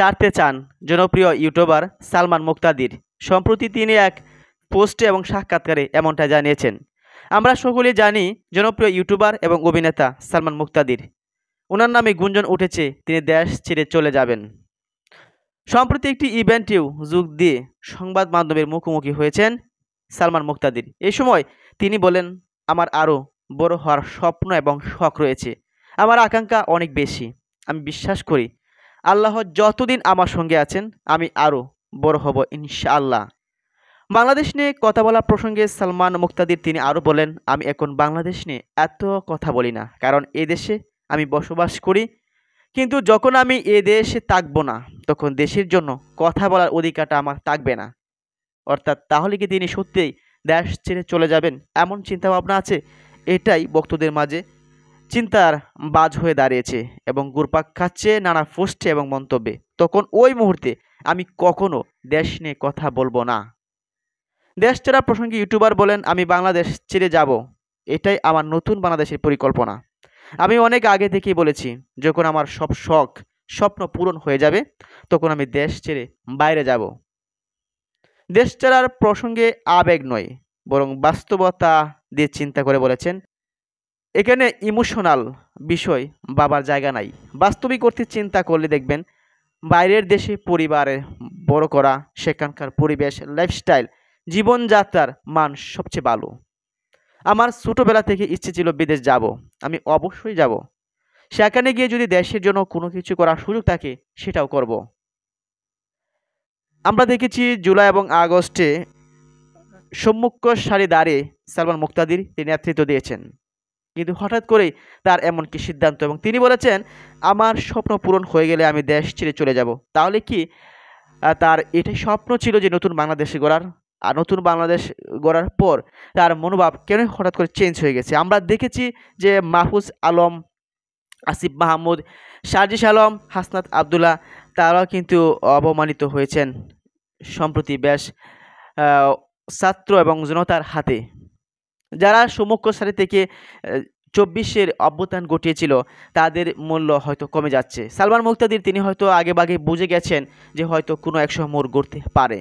ছাড়তে চান জনপ্রিয় ইউটিউবার সালমান মুক্তাদির। সম্প্রতি তিনি এক পোস্টে এবং সাক্ষাৎকারে এমনটা জানিয়েছেন। আমরা সকলেই জানি জনপ্রিয় ইউটিউবার এবং অভিনেতা সালমান মুক্তাদির। ওনার নামে গুঞ্জন উঠেছে তিনি দেশ ছেড়ে চলে যাবেন। সম্প্রতি একটি ইভেন্টেও যোগ দিয়ে সংবাদ মাধ্যমের মুখোমুখি হয়েছেন সালমান মুক্তাদির। এই সময় তিনি বলেন, আমার আরও বড় হওয়ার স্বপ্ন এবং শখ রয়েছে। আমার আকাঙ্ক্ষা অনেক বেশি। আমি বিশ্বাস করি আল্লাহ যতদিন আমার সঙ্গে আছেন আমি আরও বড় হব ইনশাআল্লাহ। বাংলাদেশ নিয়ে কথা বলার প্রসঙ্গে সালমান মুক্তাদির তিনি আরও বলেন, আমি এখন বাংলাদেশ নিয়ে এত কথা বলি না, কারণ এ দেশে আমি বসবাস করি। কিন্তু যখন আমি এ দেশে থাকবো না তখন দেশের জন্য কথা বলার অধিকারটা আমার থাকবে না। অর্থাৎ তাহলে কি তিনি সত্যিই দেশ ছেড়ে চলে যাবেন এমন চিন্তাভাবনা আছে? এটাই ভক্তদের মাঝে চিন্তার বাজ হয়ে দাঁড়িয়েছে এবং ঘুরপাক খাচ্ছে নানা পোস্টে এবং মন্তব্যে। তখন ওই মুহূর্তে আমি কখনো দেশ নিয়ে কথা বলবো না। দেশ ছাড়া প্রসঙ্গে ইউটিউবার বলেন, আমি বাংলাদেশ ছেড়ে যাব, এটাই আমার নতুন বাংলাদেশের পরিকল্পনা। আমি অনেক আগে থেকেই বলেছি যখন আমার সব শখ স্বপ্ন পূরণ হয়ে যাবে তখন আমি দেশ ছেড়ে বাইরে যাব। দেশ ছাড়ার প্রসঙ্গে আবেগ নয় বরং বাস্তবতা দিয়ে চিন্তা করে বলেছেন, এখানে ইমোশনাল বিষয় বাবার জায়গা নাই। বাস্তবিক অর্থে চিন্তা করলে দেখবেন বাইরের দেশে পরিবারে বড় করা, সেখানকার পরিবেশ, লাইফস্টাইল, জীবনযাত্রার মান সবচেয়ে ভালো। আমার ছোটোবেলা থেকে ইচ্ছে ছিল বিদেশ যাব, আমি অবশ্যই যাব। সেখানে গিয়ে যদি দেশের জন্য কোনো কিছু করার সুযোগ থাকে সেটাও করব। আমরা দেখেছি জুলাই এবং আগস্টে সম্মুখ সারি দাঁড়িয়ে সালমান মুক্তাদির তিনি নেতৃত্ব দিয়েছেন, কিন্তু হঠাৎ করেই তার এমন কি সিদ্ধান্ত এবং তিনি বলেছেন আমার স্বপ্ন পূরণ হয়ে গেলে আমি দেশ ছেড়ে চলে যাব। তাহলে কি তার এটাই স্বপ্ন ছিল যে নতুন বাংলাদেশ গড়ার? আর নতুন বাংলাদেশ গড়ার পর তার মনোভাব কেন হঠাৎ করে চেঞ্জ হয়ে গেছে? আমরা দেখেছি যে মাহফুজ আলম, আসিফ মাহমুদ, সাজিস আলম, হাসনাত আবদুল্লাহ তারাও কিন্তু অবমানিত হয়েছেন সম্প্রতি বেশ ছাত্র এবং জনতার হাতে। যারা সম্মুখ সারি থেকে 24-এর অভ্যুত্থান ঘটিয়েছিল তাদের মূল্য হয়তো কমে যাচ্ছে। সালমান মুক্তাদির তিনি হয়তো আগেভাগে বুঝে গেছেন যে হয়তো কোনো এক সময় মোড় ঘুরতে পারে,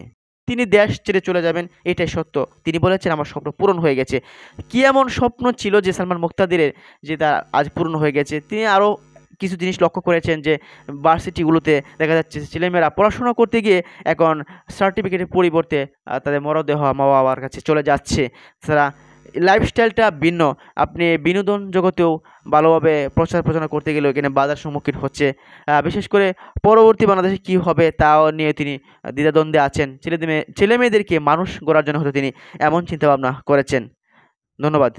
তিনি দেশ ছেড়ে চলে যাবেন, এটাই সত্য। তিনি বলেছেন আমার স্বপ্ন পূরণ হয়ে গেছে। কি এমন স্বপ্ন ছিল যে সালমান মুক্তাদিরের যে তা আজ পূরণ হয়ে গেছে? তিনি আরও কিছু জিনিস লক্ষ্য করেছেন যে ভার্সিটিগুলোতে দেখা যাচ্ছে ছেলেমেয়েরা পড়াশোনা করতে গিয়ে এখন সার্টিফিকেটের পরিবর্তে তাদের মরদেহ মা বাবার কাছে চলে যাচ্ছে। তারা লাইফস্টাইলটা ভিন্ন। আপনি বিনোদন জগতেও ভালোভাবে প্রচার প্রচারণা করতে গেলেও এখানে বাধার সম্মুখীন হচ্ছে। বিশেষ করে পরবর্তী বাংলাদেশে কী হবে তাও নিয়ে তিনি দ্বিধাদ্বন্দ্বে আছেন। ছেলেমেয়েদেরকে মানুষ গড়ার জন্য হয়তো তিনি এমন চিন্তাভাবনা করেছেন। ধন্যবাদ।